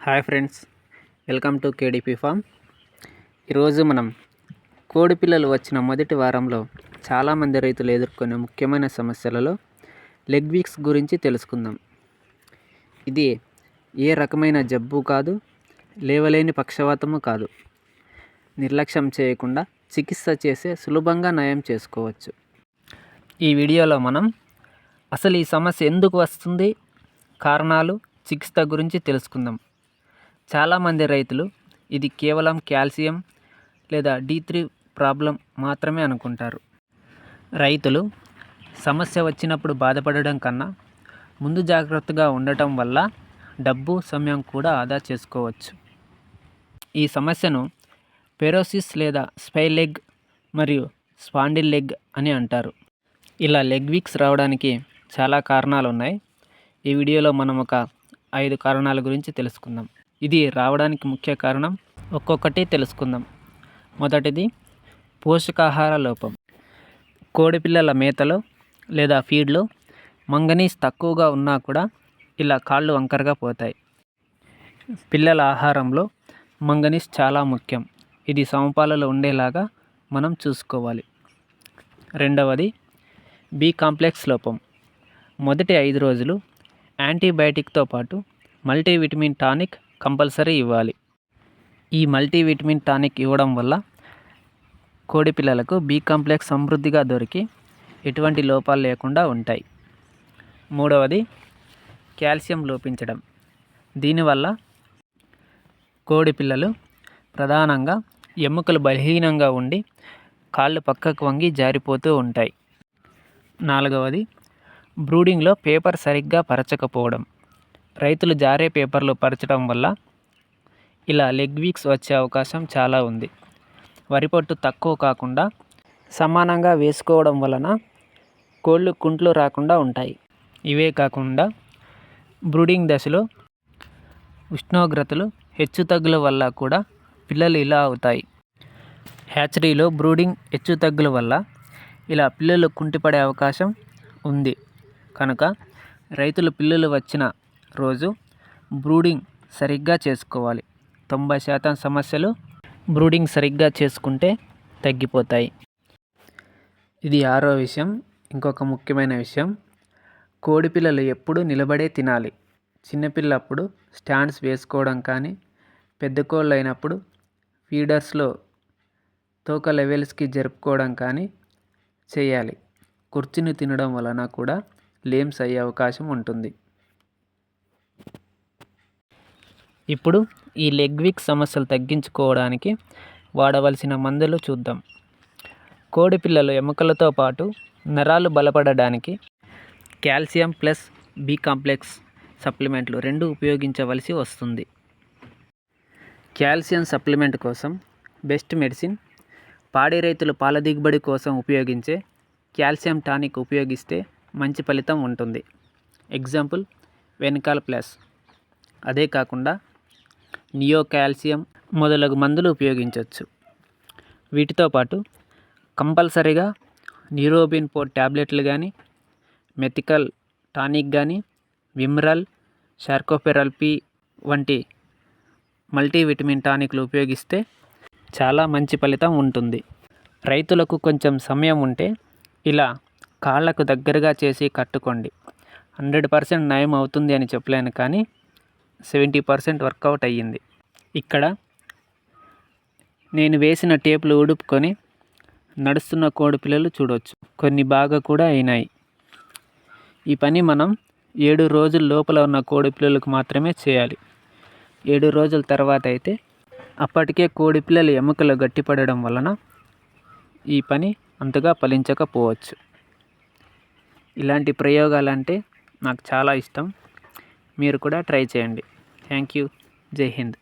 Hi friends, welcome to KDP farm. ఈరోజు మనం కోడి పిల్లలు వచ్చిన మొదటి వారంలో చాలామంది రైతులు ఎదుర్కొనే ముఖ్యమైన సమస్యలలో లెగ్ వీక్స్ గురించి తెలుసుకుందాం. ఇది ఏ రకమైన జబ్బు కాదు, లేవలేని పక్షవాతము కాదు. నిర్లక్ష్యం చేయకుండా చికిత్స చేసే సులభంగా నయం చేసుకోవచ్చు. ఈ వీడియోలో మనం అసలు ఈ సమస్య ఎందుకు వస్తుంది, కారణాలు, చికిత్స గురించి తెలుసుకుందాం. చాలామంది రైతులు ఇది కేవలం కాల్షియం లేదా D3 ప్రాబ్లం మాత్రమే అనుకుంటారు. రైతులు సమస్య వచ్చినప్పుడు బాధపడడం కన్నా ముందు జాగ్రత్తగా ఉండటం వల్ల డబ్బు, సమయం కూడా ఆదా చేసుకోవచ్చు. ఈ సమస్యను పెరోసిస్ లేదా స్పైన్ లెగ్ మరియు స్పాండిల్ లెగ్ అని అంటారు. ఇలా లెగ్ వీక్స్ రావడానికి చాలా కారణాలు ఉన్నాయి. ఈ వీడియోలో మనం ఒక 5 కారణాల గురించి తెలుసుకుందాం. ఇది రావడానికి ముఖ్య కారణం ఒక్కొక్కటి తెలుసుకుందాం. మొదటిది పోషకాహార లోపం. కోడిపిల్లల మేతలో లేదా ఫీడ్లో మంగనీస్ తక్కువగా ఉన్నా కూడా ఇలా కాళ్ళు వంకరగా పోతాయి. పిల్లల ఆహారంలో మంగనీస్ చాలా ముఖ్యం. ఇది సమపాలలో ఉండేలాగా మనం చూసుకోవాలి. రెండవది బి కాంప్లెక్స్ లోపం. మొదటి 5 రోజులు యాంటీబయాటిక్తో పాటు మల్టీవిటమిన్ టానిక్ కంపల్సరీ ఇవ్వాలి. ఈ మల్టీవిటమిన్ టానిక్ ఇవ్వడం వల్ల కోడి పిల్లలకు బి కాంప్లెక్స్ సమృద్ధిగా దొరికి ఎటువంటి లోపాలు లేకుండా ఉంటాయి. మూడవది కాల్షియం లోపించడం. దీనివల్ల కోడి పిల్లలు ప్రధానంగా ఎముకలు బలహీనంగా ఉండి కాళ్ళు పక్కకు వంగి జారిపోతూ ఉంటాయి. నాలుగవది బ్రూడింగ్లో పేపర్ సరిగ్గా పరచకపోవడం. రైతులు జారే పేపర్లు పరచడం వల్ల ఇలా లెగ్ వీక్స్ వచ్చే అవకాశం చాలా ఉంది. వరి పొట్టు తక్కువ కాకుండా సమానంగా వేసుకోవడం వలన కోళ్ళు కుంట్లు రాకుండా ఉంటాయి. ఇవే కాకుండా బ్రూడింగ్ దశలో ఉష్ణోగ్రతలు హెచ్చుతగ్గుల వల్ల కూడా పిల్లలు ఇలా అవుతాయి. హ్యాచరీలో బ్రూడింగ్ హెచ్చుతగ్గుల వల్ల ఇలా పిల్లలు కుంటిపడే అవకాశం ఉంది. కనుక రైతులు పిల్లలు వచ్చిన రోజు బ్రూడింగ్ సరిగ్గా చేసుకోవాలి. 90% సమస్యలు బ్రూడింగ్ సరిగ్గా చేసుకుంటే తగ్గిపోతాయి. ఇది 6వ విషయం. ఇంకొక ముఖ్యమైన విషయం, కోడిపిల్లలు ఎప్పుడు నిలబడే తినాలి. చిన్నపిల్లప్పుడు స్టాండ్స్ వేసుకోవడం కానీ, పెద్ద కోళ్ళు అయినప్పుడు ఫీడర్స్లో తోక లెవెల్స్కి జరుపుకోవడం కానీ చేయాలి. కూర్చుని తినడం వలన కూడా లేమ్స్ అయ్యే అవకాశం ఉంటుంది. ఇప్పుడు ఈ లెగ్ వీక్ సమస్యలు తగ్గించుకోవడానికి వాడవలసిన మందులు చూద్దాం. కోడి పిల్లలు ఎముకలతో పాటు నరాలు బలపడడానికి కాల్షియం ప్లస్ బి కాంప్లెక్స్ సప్లిమెంట్లు 2 ఉపయోగించవలసి వస్తుంది. కాల్షియం సప్లిమెంట్ కోసం బెస్ట్ మెడిసిన్ పాడి రైతులు పాల దిగుబడి కోసం ఉపయోగించే కాల్షియం టానిక్ ఉపయోగిస్తే మంచి ఫలితం ఉంటుంది. ఎగ్జాంపుల్ వెనికాల్ ప్లస్. అదే కాకుండా నియో కాల్షియం మొదలగు మందులు ఉపయోగించవచ్చు. వీటితో పాటు కంపల్సరీగా న్యూరోబిన్ 4 ట్యాబ్లెట్లు కానీ, మెథికల్ టానిక్ కానీ, విమ్రల్, షార్కోపెరల్ పి వంటి మల్టీవిటమిన్ టానిక్లు ఉపయోగిస్తే చాలా మంచి ఫలితం ఉంటుంది. రైతులకు కొంచెం సమయం ఉంటే ఇలా కాళ్ళకు దగ్గరగా చేసి కట్టుకోండి. 100% నయం అవుతుంది అని చెప్పలేను, కానీ 70% వర్కౌట్ అయ్యింది. ఇక్కడ నేను వేసిన టేపులు ఉడుపుకొని నడుస్తున్న కోడి పిల్లలు చూడవచ్చు. కొన్ని బాగా కూడా అయినాయి. ఈ పని మనం 7 రోజుల లోపల ఉన్న కోడి పిల్లలకు మాత్రమే చేయాలి. 7 రోజుల తర్వాత అయితే అప్పటికే కోడి పిల్లలు ఎముకలు గట్టిపడడం వలన ఈ పని అంతగా ఫలించకపోవచ్చు. ఇలాంటి ప్రయోగాలంటే నాకు చాలా ఇష్టం. మీరు కూడా ట్రై చేయండి. Thank you. జై హింద్.